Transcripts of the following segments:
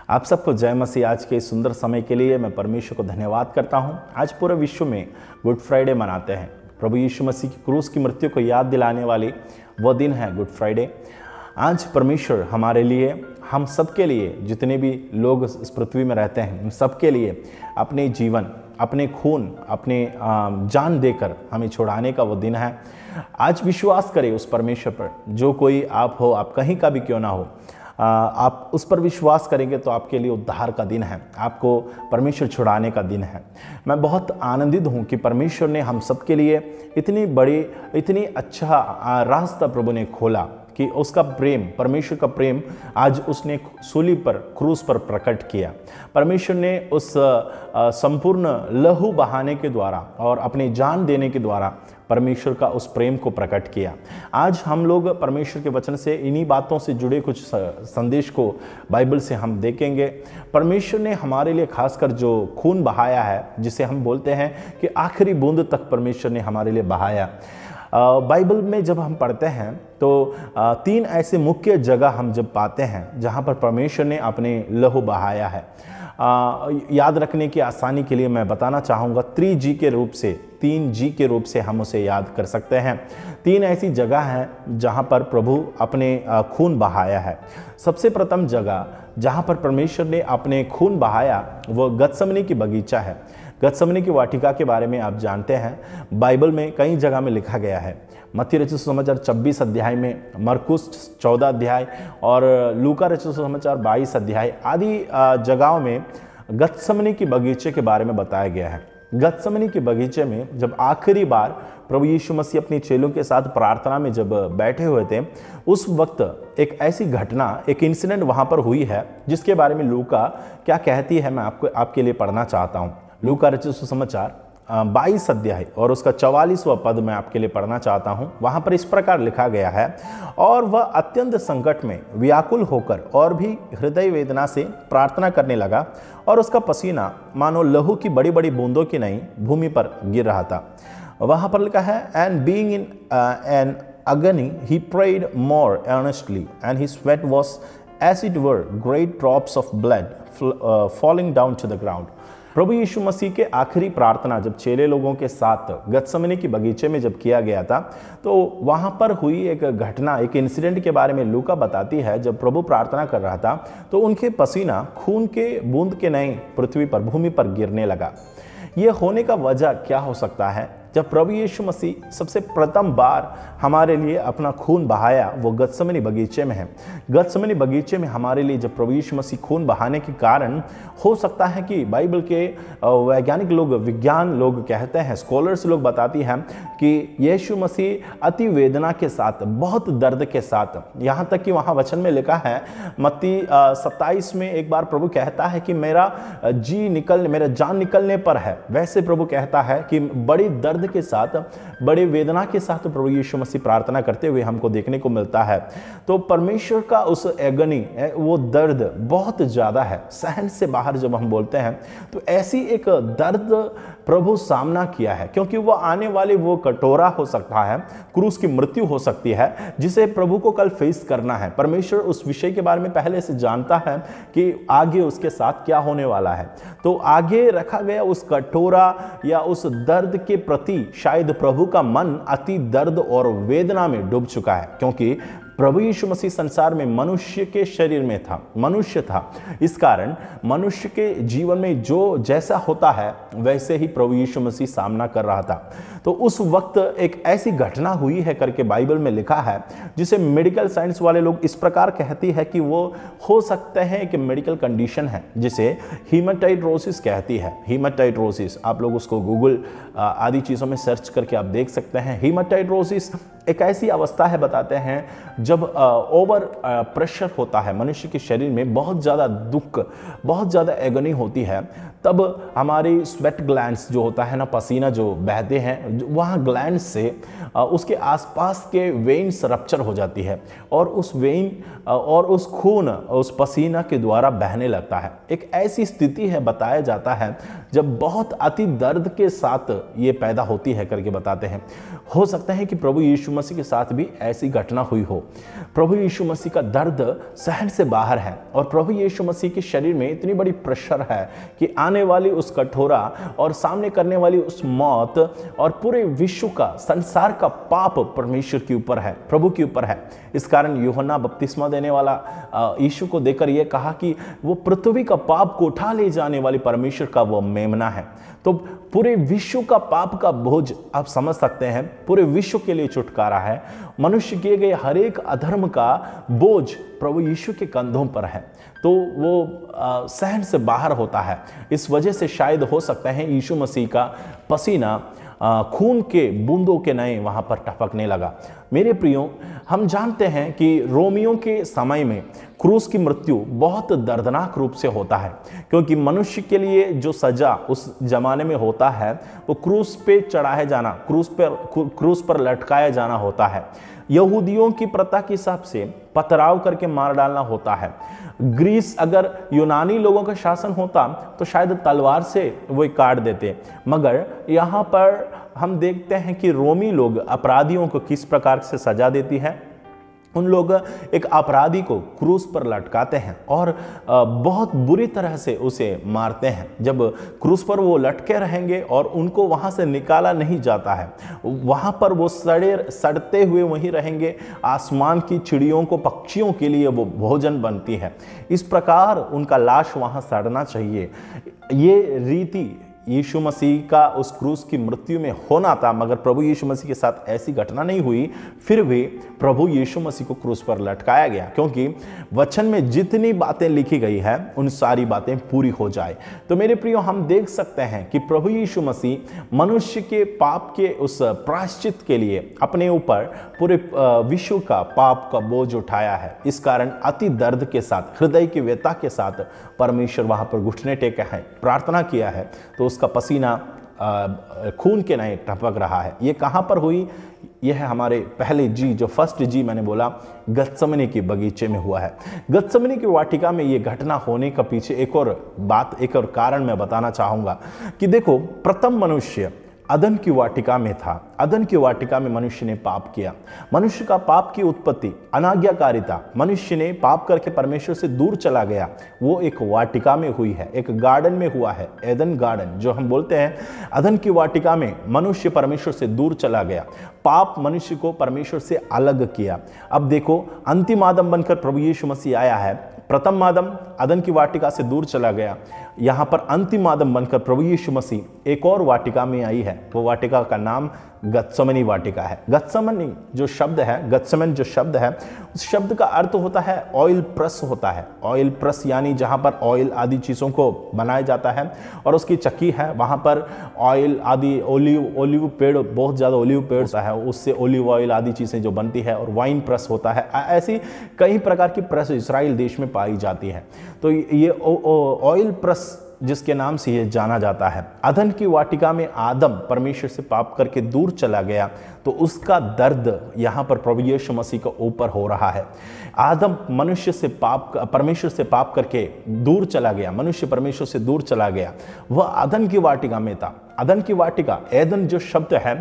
आप सबको जय मसीह। आज के इस सुंदर समय के लिए मैं परमेश्वर को धन्यवाद करता हूं। आज पूरे विश्व में गुड फ्राइडे मनाते हैं। प्रभु यीशु मसीह की क्रूस की मृत्यु को याद दिलाने वाली वह दिन है गुड फ्राइडे। आज परमेश्वर हमारे लिए, हम सबके लिए, जितने भी लोग इस पृथ्वी में रहते हैं, उन सबके लिए अपने जीवन, अपने खून, अपने जान देकर हमें छुड़ाने का वो दिन है। आज विश्वास करें उस परमेश्वर पर। जो कोई आप हो, आप कहीं का भी क्यों ना हो, आप उस पर विश्वास करेंगे तो आपके लिए उद्धार का दिन है, आपको परमेश्वर छुड़ाने का दिन है। मैं बहुत आनंदित हूँ कि परमेश्वर ने हम सबके लिए इतनी बड़ी, इतनी अच्छा रास्ता प्रभु ने खोला कि उसका प्रेम, परमेश्वर का प्रेम आज उसने सूली पर, क्रूस पर प्रकट किया। परमेश्वर ने उस संपूर्ण लहू बहाने के द्वारा और अपनी जान देने के द्वारा परमेश्वर का उस प्रेम को प्रकट किया। आज हम लोग परमेश्वर के वचन से इन्हीं बातों से जुड़े कुछ संदेश को बाइबल से हम देखेंगे। परमेश्वर ने हमारे लिए खासकर जो खून बहाया है, जिसे हम बोलते हैं कि आखिरी बूंद तक परमेश्वर ने हमारे लिए बहाया। बाइबल में जब हम पढ़ते हैं तो तीन ऐसे मुख्य जगह हम जब पाते हैं जहाँ पर परमेश्वर ने अपने लहू बहाया है। याद रखने की आसानी के लिए मैं बताना चाहूँगा 3G के रूप से, 3G के रूप से हम उसे याद कर सकते हैं। तीन ऐसी जगह हैं जहाँ पर प्रभु अपने खून बहाया है। सबसे प्रथम जगह जहाँ पर परमेश्वर ने अपने खून बहाया वो गतसमनी की बगीचा है। गतसमनी की वाटिका के बारे में आप जानते हैं, बाइबल में कई जगह में लिखा गया है। मत्ती रचित सुसमाचार 26 अध्याय में, मरकुस 14 अध्याय और लूका रचित सुसमाचार 22 अध्याय आदि जगहों में गतसमनी की बगीचे के बारे में बताया गया है। गतसमनी के बगीचे में जब आखिरी बार प्रभु यीशु मसीह अपने चेलों के साथ प्रार्थना में जब बैठे हुए थे, उस वक्त एक ऐसी घटना, एक इंसिडेंट वहां पर हुई है जिसके बारे में लूका क्या कहती है, मैं आपके लिए पढ़ना चाहता हूँ। लूका रचित सुसमाचार 22 अध्याय और उसका 44वां पद मैं आपके लिए पढ़ना चाहता हूं। वहां पर इस प्रकार लिखा गया है, और वह अत्यंत संकट में व्याकुल होकर और भी हृदय वेदना से प्रार्थना करने लगा, और उसका पसीना मानो लहू की बड़ी बड़ी बूंदों की नहीं भूमि पर गिर रहा था। वहां पर लिखा है, and being in an agony he prayed more earnestly, and his sweat was as it were great drops of blood falling down to the ground। प्रभु यीशु मसीह के आखिरी प्रार्थना जब चेले लोगों के साथ गतसमनी की बगीचे में जब किया गया था, तो वहां पर हुई एक घटना, एक इंसिडेंट के बारे में लूका बताती है। जब प्रभु प्रार्थना कर रहा था तो उनके पसीना खून के बूंद के नहीं पृथ्वी पर, भूमि पर गिरने लगा। ये होने का वजह क्या हो सकता है? जब प्रभु यीशु मसीह सबसे प्रथम बार हमारे लिए अपना खून बहाया, वो गतसमनी बगीचे में है। गतसमनी बगीचे में हमारे लिए जब प्रभु यीशु मसीह खून बहाने के कारण, हो सकता है कि बाइबल के वैज्ञानिक लोग, विज्ञान लोग कहते हैं, स्कॉलर्स लोग बताती हैं कि यीशु मसीह अति वेदना के साथ, बहुत दर्द के साथ, यहाँ तक कि वहाँ वचन में लिखा है मत्ती 27 में एक बार प्रभु कहता है कि मेरा जान निकलने पर है। वैसे प्रभु कहता है कि बड़ी दर्द के साथ, बड़े वेदना के साथ प्रभु यीशु मसीह प्रार्थना करते हुए हमको देखने को मिलता है। तो परमेश्वर का उस एगनी, वो दर्द बहुत ज्यादा है, सहन से बाहर जब हम बोलते हैं, तो ऐसी एक दर्द प्रभु सामना किया है, क्योंकि वो आने वाले वो कटोरा हो सकता है, क्रूस की मृत्यु हो सकती है, जिसे प्रभु को कल फेस करना है। परमेश्वर उस विषय के बारे में पहले से जानता है कि आगे उसके साथ क्या होने वाला है। तो आगे रखा गया उस कटोरा या उस दर्द के प्रति शायद प्रभु का मन अति दर्द और वेदना में डूब चुका है, क्योंकि प्रभु यीशु मसीह संसार में मनुष्य के शरीर में था, मनुष्य था। इस कारण मनुष्य के जीवन में जो जैसा होता है वैसे ही प्रभु यीशु मसीह सामना कर रहा था। तो उस वक्त एक ऐसी घटना हुई है करके बाइबल में लिखा है, जिसे मेडिकल साइंस वाले लोग इस प्रकार कहती है कि वो हो सकते हैं कि मेडिकल कंडीशन है, जिसे हीमाटाइड्रोसिस कहती है। हीमाटाइड्रोसिस, आप लोग उसको गूगल आदि चीज़ों में सर्च करके आप देख सकते हैं। हीमाटाइड्रोसिस एक ऐसी अवस्था है, बताते हैं, जब ओवर प्रेशर होता है मनुष्य के शरीर में, बहुत ज़्यादा दुख, बहुत ज़्यादा एगनी होती है, तब हमारी स्वेट ग्लैंड्स जो होता है ना, पसीना जो बहते हैं, वहाँ ग्लैंड्स से उसके आसपास के वेन्स रप्चर हो जाती है, और उस वेन और उस खून उस पसीना के द्वारा बहने लगता है। एक ऐसी स्थिति है, बताया जाता है, जब बहुत अति दर्द के साथ ये पैदा होती है करके बताते हैं। हो सकता है कि प्रभु यीशु मसीह के साथ भी ऐसी घटना हुई हो। प्रभु यीशु मसीह का दर्द सहन से बाहर है और प्रभु यीशु मसीह के शरीर में इतनी बड़ी प्रेशर है कि आने वाली उस कठोरा और सामने करने वाली उस मौत और पूरे विश्व का, संसार का पाप परमेश्वर के ऊपर है, प्रभु के ऊपर है। इस कारण यूहन्ना बपतिस्मा देने वाला यीशु को देखकर यह कहा कि वो पृथ्वी का पाप को उठा ले जाने वाली परमेश्वर का वो मेमना है। तो पूरे विश्व का पाप का बोझ आप समझ सकते हैं, पूरे विश्व के लिए छुटकारा है। मनुष्य किए गए हर एक अधर्म का बोझ प्रभु यीशु के कंधों पर है, तो वो सहन से बाहर होता है। इस वजह से शायद हो सकता है यीशु मसीह का पसीना खून के बूंदों के नए वहां पर टपकने लगा। मेरे प्रियो, हम जानते हैं कि रोमियों के समय में क्रूस की मृत्यु बहुत दर्दनाक रूप से होता है, क्योंकि मनुष्य के लिए जो सजा उस जमाने में होता है वो क्रूस पे चढ़ाया जाना, क्रूस पर लटकाया जाना होता है। यहूदियों की प्रथा के हिसाब से पथराव करके मार डालना होता है। ग्रीस, अगर यूनानी लोगों का शासन होता तो शायद तलवार से वो काट देते, मगर यहाँ पर हम देखते हैं कि रोमी लोग अपराधियों को किस प्रकार से सजा देती है। उन लोग एक अपराधी को क्रूस पर लटकाते हैं और बहुत बुरी तरह से उसे मारते हैं। जब क्रूस पर वो लटके रहेंगे और उनको वहाँ से निकाला नहीं जाता है, वहाँ पर वो सड़ते हुए वहीं रहेंगे। आसमान की चिड़ियों को, पक्षियों के लिए वो भोजन बनती है। इस प्रकार उनका लाश वहाँ सड़ना चाहिए। ये रीति यीशु मसीह का उस क्रूस की मृत्यु में होना था, मगर प्रभु यीशु मसीह के साथ ऐसी घटना नहीं हुई। फिर भी प्रभु यीशु मसीह को क्रूस पर लटकाया गया, क्योंकि वचन में जितनी बातें लिखी गई है उन सारी बातें पूरी हो जाए। तो मेरे प्रियो, हम देख सकते हैं कि प्रभु यीशु मसीह मनुष्य के पाप के उस प्रायश्चित के लिए अपने ऊपर पूरे विश्व का पाप का बोझ उठाया है। इस कारण अति दर्द के साथ, हृदय की व्यथा के साथ परमेश्वर वहां पर घुटने टेके हैं, प्रार्थना किया है, तो उसका पसीना खून के नए टपक रहा है। ये कहाँ पर हुई? यह है हमारे पहले जी, जो फर्स्ट जी मैंने बोला, गत्समनी के बगीचे में हुआ है। गत्समनी की वाटिका में ये घटना होने का पीछे एक और बात, एक और कारण मैं बताना चाहूँगा कि देखो, प्रथम मनुष्य अदन की वाटिका में था। अदन की वाटिका में मनुष्य ने पाप किया। मनुष्य का पाप की उत्पत्ति अनाज्ञाकारिता, मनुष्य ने पाप करके परमेश्वर से दूर चला गया, वो एक वाटिका में हुई है, एक गार्डन में हुआ है, एदन गार्डन जो हम बोलते हैं। अदन की वाटिका में मनुष्य परमेश्वर से दूर चला गया। पाप मनुष्य को परमेश्वर से अलग किया। अब देखो, अंतिम आदम बनकर प्रभु यीशु मसीह आया है। प्रथम आदम अदन की वाटिका से दूर चला गया, यहाँ पर अंतिम आदम बनकर प्रभु यीशु मसीह एक और वाटिका में आई है। वो वाटिका का नाम गत्समनी वाटिका है। गत्समनी जो शब्द है, गत्समन जो शब्द है, उस शब्द का अर्थ होता है ऑयल प्रेस होता है। ऑयल प्रेस यानी जहाँ पर ऑयल आदि चीज़ों को बनाया जाता है और उसकी चक्की है, वहाँ पर ऑयल आदि, ओलिव पेड़, बहुत ज़्यादा ओलिव पेड़ होता है, उससे ओलिव ऑयल आदि चीज़ें जो बनती है, और वाइन प्रेस होता है। ऐसी कई प्रकार की प्रेस इस्राएल देश में पाई जाती है। तो ये ऑयल प्रेस जिसके नाम से ये जाना जाता है। अदन की वाटिका में आदम परमेश्वर से पाप करके दूर चला गया, तो उसका दर्द यहाँ पर प्रभु यीशु मसीह के ऊपर हो रहा है। आदम मनुष्य से परमेश्वर से पाप करके दूर चला गया, मनुष्य परमेश्वर से दूर चला गया। वह अदन की वाटिका में था। अदन की वाटिका, एदन जो शब्द है,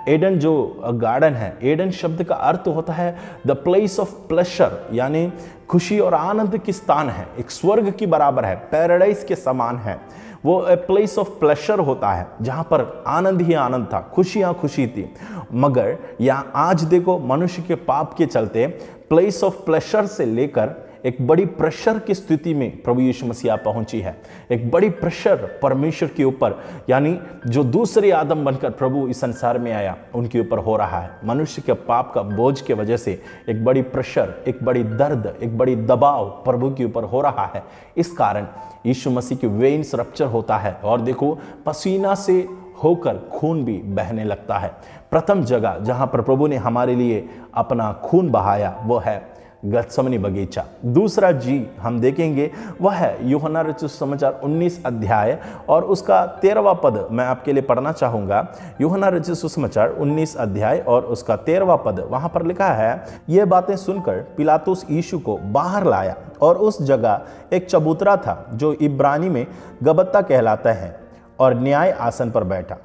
एडन जो गार्डन है, एडन शब्द का अर्थ होता है द प्लेस ऑफ प्लेजर, यानी खुशी और आनंद की स्थान है, एक स्वर्ग की बराबर है, पैराडाइज के समान है। वो ए प्लेस ऑफ प्लेजर होता है जहाँ पर आनंद ही आनंद था, खुशियाँ खुशी थी। मगर यहाँ आज देखो, मनुष्य के पाप के चलते प्लेस ऑफ प्लेजर से लेकर एक बड़ी प्रेशर की स्थिति में प्रभु यीशु मसीह पहुंची है। एक बड़ी प्रेशर परमेश्वर के ऊपर, यानी जो दूसरे आदम बनकर प्रभु इस संसार में आया, उनके ऊपर हो रहा है। मनुष्य के पाप का बोझ के वजह से एक बड़ी प्रेशर, एक बड़ी दर्द, एक बड़ी दबाव प्रभु के ऊपर हो रहा है। इस कारण यीशु मसीह की वेन्स रप्चर होता है और देखो, पसीना से होकर खून भी बहने लगता है। प्रथम जगह जहां पर प्रभु ने हमारे लिए अपना खून बहाया वो है गत्समनी बगीचा। दूसरा जी हम देखेंगे वह है यूहन्ना रचित सुसमाचार 19 अध्याय और उसका 13वां पद मैं आपके लिए पढ़ना चाहूँगा। यूहन्ना रचित सुसमाचार 19 अध्याय और उसका 13वां पद, वहाँ पर लिखा है, ये बातें सुनकर पिलातुस यीशु को बाहर लाया और उस जगह एक चबूतरा था जो इब्रानी में गबत्ता कहलाता है, और न्याय आसन पर बैठा।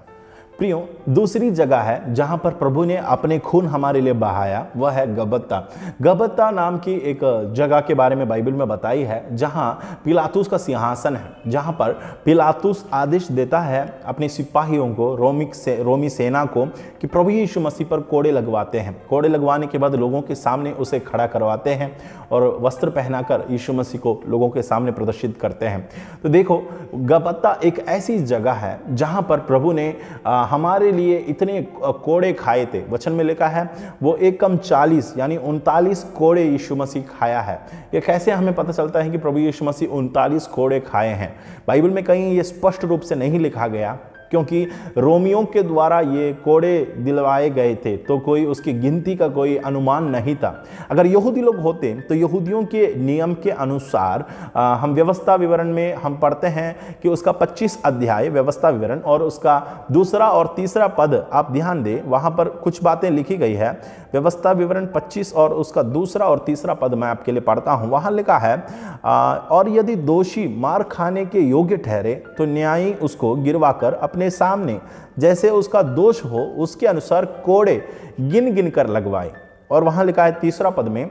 प्रियो, दूसरी जगह है जहां पर प्रभु ने अपने खून हमारे लिए बहाया, वह है गबत्ता। गबत्ता नाम की एक जगह के बारे में बाइबल में बताई है, जहां पिलातुस का सिंहासन है, जहां पर पिलातुस आदेश देता है अपने सिपाहियों को, रोमी सेना को, कि प्रभु यीशु मसीह पर कोड़े लगवाते हैं। कोड़े लगवाने के बाद लोगों के सामने उसे खड़ा करवाते हैं और वस्त्र पहनाकर यीशु मसीह को लोगों के सामने प्रदर्शित करते हैं। तो देखो, गबत्ता एक ऐसी जगह है जहां पर प्रभु ने हमारे लिए इतने कोड़े खाए थे। वचन में लिखा है वो एक कम 40 यानी 39 कोड़े यीशु मसीह खाया है। ये कैसे हमें पता चलता है कि प्रभु यीशु मसीह 39 कोड़े खाए हैं? बाइबल में कहीं ये स्पष्ट रूप से नहीं लिखा गया, क्योंकि रोमियों के द्वारा ये कोड़े दिलवाए गए थे, तो कोई उसकी गिनती का कोई अनुमान नहीं था। अगर यहूदी लोग होते तो यहूदियों के नियम के अनुसार हम व्यवस्था विवरण में हम पढ़ते हैं कि उसका 25 अध्याय व्यवस्था विवरण और उसका दूसरा और तीसरा पद आप ध्यान दें, वहां पर कुछ बातें लिखी गई है। व्यवस्था विवरण 25 और उसका दूसरा और तीसरा पद मैं आपके लिए पढ़ता हूं। वहां लिखा है, और यदि दोषी मार खाने के योग्य ठहरे तो न्यायी उसको गिरवाकर अपने सामने जैसे उसका दोष हो उसके अनुसार कोड़े गिन गिन कर लगवाए। और वहां लिखा है तीसरा पद में,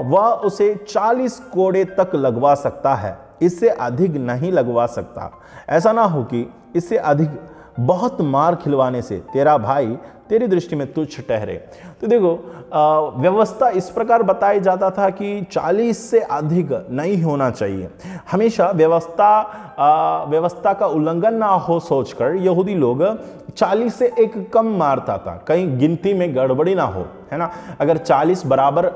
वह उसे 40 कोड़े तक लगवा सकता है, इससे अधिक नहीं लगवा सकता। ऐसा ना हो कि इससे अधिक बहुत मार खिलवाने से तेरा भाई तेरी दृष्टि में तुच्छ ठहरे। तो देखो, व्यवस्था इस प्रकार बताया जाता था कि 40 से अधिक नहीं होना चाहिए। हमेशा व्यवस्था का उल्लंघन ना हो सोचकर यहूदी लोग 40 से एक कम मारता था, कहीं गिनती में गड़बड़ी ना हो, है ना। अगर 40 बराबर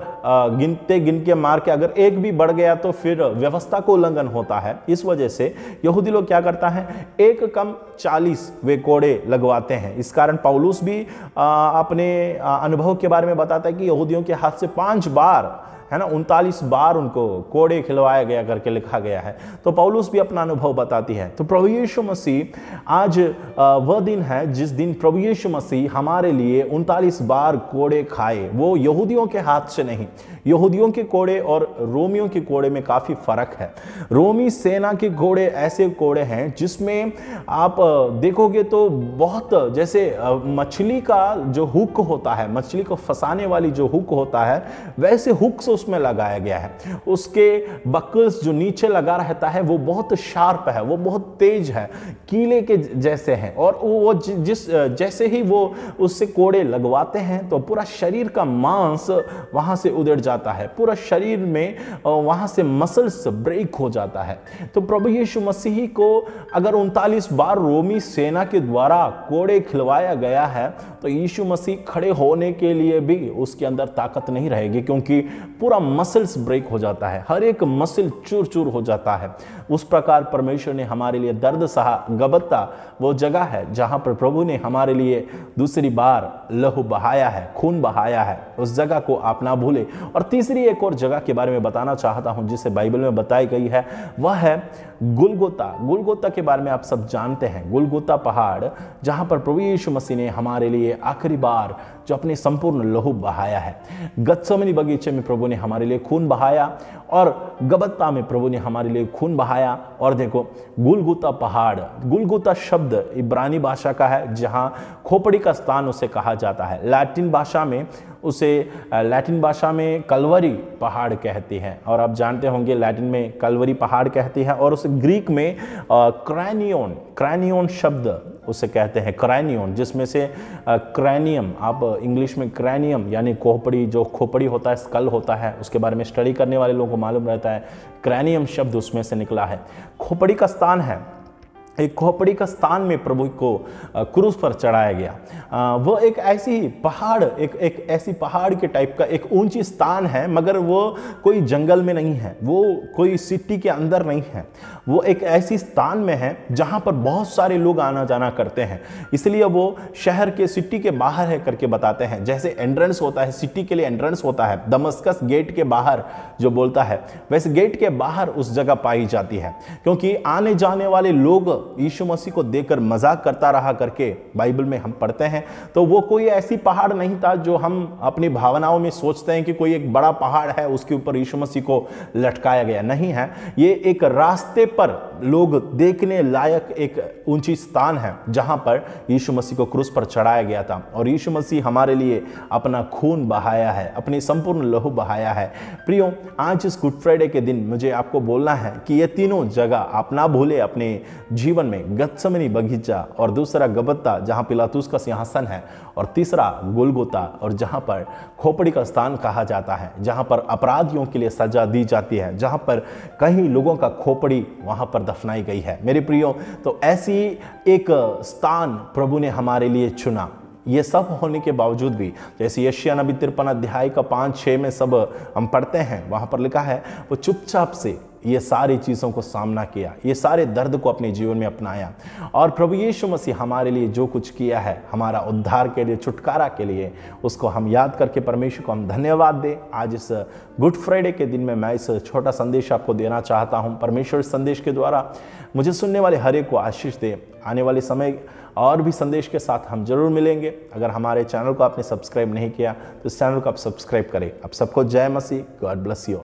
गिन के मार के अगर एक भी बढ़ गया तो फिर व्यवस्था को उल्लंघन होता है। इस वजह से यहूदी लोग क्या करता है, एक कम 40 वे कोड़े लगवाते हैं। इस कारण पौलुस भी अपने अनुभव के बारे में बताता है कि यहूदियों के हाथ से 5 बार, है ना, 39 बार उनको कोड़े खिलवाया गया करके लिखा गया है। तो पौलुस भी अपना अनुभव बताती है। तो प्रभु यीशु मसीह, आज वह दिन है जिस दिन प्रभु यीशु मसीह हमारे लिए 39 बार कोड़े खाए। वो यहूदियों के हाथ से नहीं। यहूदियों के कोड़े और रोमियों के कोड़े में काफी फर्क है। रोमी सेना के कोड़े ऐसे कोड़े हैं जिसमें आप देखोगे तो बहुत, जैसे मछली का जो हुक होता है, मछली को फंसाने वाली जो हुक होता है, वैसे हुक से उसमें लगाया गया है। उसके बकल्स जो नीचे लगा रहता है वो बहुत शार्प है, वो बहुत तेज है, कीले के जैसे हैं। और वो जैसे ही वो उससे कोड़े लगवाते हैं तो पूरा शरीर का मांस वहां से उधड़ जाता है, पूरा शरीर में वहां से मसल्स ब्रेक हो जाता है। तो प्रभु यीशु मसीह को अगर 39 बार रोमी सेना के द्वारा कोड़े खिलवाया गया है तो यीशु मसीह खड़े होने के लिए भी उसके अंदर ताकत नहीं रहेगी, क्योंकि पूरा मसल्स ब्रेक हो जाता है, हर एक मसल चूर चूर हो जाता है। उस प्रकार परमेश्वर ने हमारे लिए दर्द सहा। गबत्ता वो जगह है जहां पर प्रभु ने हमारे लिए दूसरी बार लहू बहाया है, खून बहाया है। उस जगह को आप ना भूले। और तीसरी एक और जगह के बारे में बताना चाहता हूं जिसे बाइबल में बताई गई है, वह है गुलगोता। गुलगोता के बारे में आप सब जानते हैं। गुलगोता पहाड़, जहां पर प्रभु यीशु मसीह ने हमारे लिए आखिरी बार जो अपने संपूर्ण लहू बहाया है। गत्समनी बगीचे में प्रभु ने हमारे लिए खून बहाया और गबत्ता में प्रभु ने हमारे लिए खून बहाया। और देखो, गुलगुता पहाड़, गुलगुता शब्द इब्रानी भाषा का है, जहां खोपड़ी का स्थान उसे कहा जाता है। लैटिन भाषा में कलवरी पहाड़ कहती है, और आप जानते होंगे लैटिन में कलवरी पहाड़ कहती है। और उसे ग्रीक में क्रैनियन शब्द उसे कहते हैं, क्रैनियन, जिसमें से क्रैनियम, आप इंग्लिश में क्रैनियम यानी खोपड़ी, जो खोपड़ी होता है, स्कल होता है, उसके बारे में स्टडी करने वाले लोगों को मालूम रहता है क्रैनियम शब्द उसमें से निकला है। खोपड़ी का स्थान है। एक खोपड़ी का स्थान में प्रभु को क्रूस पर चढ़ाया गया। वो एक ऐसी पहाड़, एक ऐसी पहाड़ के टाइप का एक ऊंची स्थान है, मगर वो कोई जंगल में नहीं है, वो कोई सिटी के अंदर नहीं है। वो एक ऐसी स्थान में है जहां पर बहुत सारे लोग आना जाना करते हैं, इसलिए वो शहर के, सिटी के बाहर है करके बताते हैं। जैसे एंट्रेंस होता है, सिटी के लिए एंट्रेंस होता है, दमस्कस गेट के बाहर जो बोलता है, वैसे गेट के बाहर उस जगह पाई जाती है। क्योंकि आने जाने वाले लोग यीशु मसीह को देखकर मजाक करता रहा करके बाइबल में हम पढ़ते हैं। तो वो कोई ऐसी पहाड़ नहीं था जो हम अपनी भावनाओं में सोचते हैं कि कोई एक बड़ा पहाड़ है, उसके ऊपर यीशु मसीह को लटकाया गया, नहीं है। ये एक रास्ते पर लोग देखने लायक एक ऊंची स्थान है जहां पर यीशु मसीह को क्रूस पर चढ़ाया गया था और यीशु मसीह हमारे लिए अपना खून बहाया है, अपनी संपूर्ण लहू बहाया है। प्रियो, आज इस गुड फ्राइडे के दिन मुझे आपको बोलना है कि ये तीनों जगह आप ना भूले अपने जीवन में। गत्समनी बगीचा, और दूसरा गबत्ता जहां पिलातुस का सिंहासन है, और तीसरा गुलगुता, और जहां पर खोपड़ी का स्थान कहा जाता है, जहां पर अपराधियों के लिए सजा दी जाती है, जहां पर कई लोगों का खोपड़ी वहां पर दफनाई गई है। मेरे प्रियो, तो ऐसी एक स्थान प्रभु ने हमारे लिए चुना। ये सब होने के बावजूद भी, जैसे यशायाह नबी 53 अध्याय का 5-6 में सब हम पढ़ते हैं, वहां पर लिखा है वो चुपचाप से ये सारी चीज़ों को सामना किया, ये सारे दर्द को अपने जीवन में अपनाया। और प्रभु यीशु मसीह हमारे लिए जो कुछ किया है, हमारा उद्धार के लिए, छुटकारा के लिए, उसको हम याद करके परमेश्वर को हम धन्यवाद दें। आज इस गुड फ्राइडे के दिन में मैं इस छोटा संदेश आपको देना चाहता हूँ। परमेश्वर इस संदेश के द्वारा मुझे सुनने वाले हर एक को आशीष दे। आने वाले समय और भी संदेश के साथ हम जरूर मिलेंगे। अगर हमारे चैनल को आपने सब्सक्राइब नहीं किया तो इस चैनल को आप सब्सक्राइब करें। आप सबको जय मसीह, गॉड ब्लेस यू।